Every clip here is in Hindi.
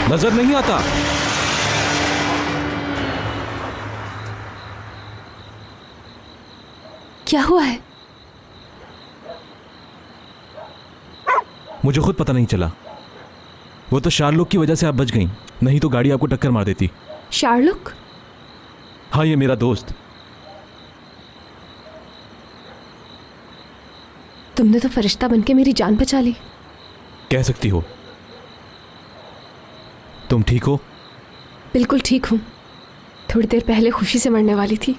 नजर नहीं आता। क्या हुआ है? मुझे खुद पता नहीं चला। वो तो शार्लोक की वजह से आप बच गई, नहीं तो गाड़ी आपको टक्कर मार देती। शार्लोक? हाँ, ये मेरा दोस्त। तुमने तो फरिश्ता बनके मेरी जान बचा ली। कह सकती हो। तुम ठीक हो? बिल्कुल ठीक हूँ। थोड़ी देर पहले खुशी से मरने वाली थी।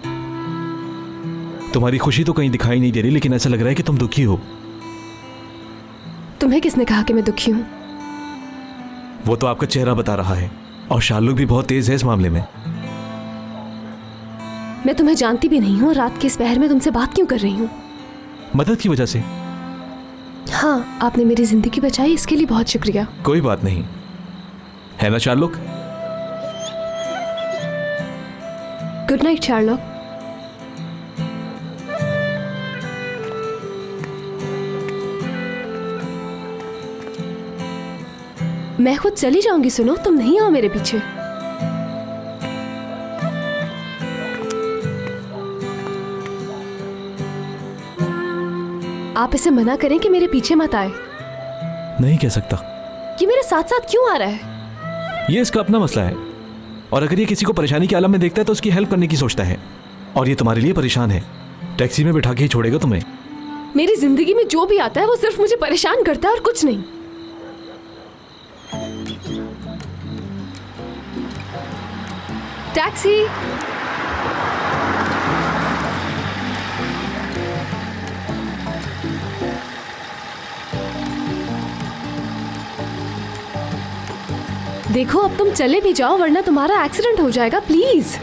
तुम्हारी खुशी तो कहीं दिखाई नहीं दे रही, लेकिन ऐसा लग रहा है कि तुम दुखी हो। तुम्हें किसने कहा कि मैं दुखी हूँ? वो तो आपका चेहरा बता रहा है, और शार्लोक भी बहुत तेज है इस मामले में। मैं तुम्हें जानती भी नहीं हूँ, रात के इस पहर में तुमसे बात क्यों कर रही हूँ? मदद की वजह से। हाँ, आपने मेरी जिंदगी बचाई, इसके लिए बहुत शुक्रिया। कोई बात नहीं, है ना शार्लोक? Good night Sherlock. मैं खुद चली जाऊंगी, सुनो, तुम नहीं आओ मेरे पीछे। आप इसे मना करें कि मेरे पीछे मत आए। नहीं कह सकता। ये मेरे साथ साथ क्यों आ रहा है? ये इसका अपना मसला है, और अगर ये किसी को परेशानी के आलम में देखता है तो उसकी हेल्प करने की सोचता है, और ये तुम्हारे लिए परेशान है। टैक्सी में बिठा के ही छोड़ेगा तुम्हें। मेरी जिंदगी में जो भी आता है वो सिर्फ मुझे परेशान करता है और कुछ नहीं। टैक्सी। देखो, अब तुम चले भी जाओ वरना तुम्हारा एक्सीडेंट हो जाएगा, प्लीज।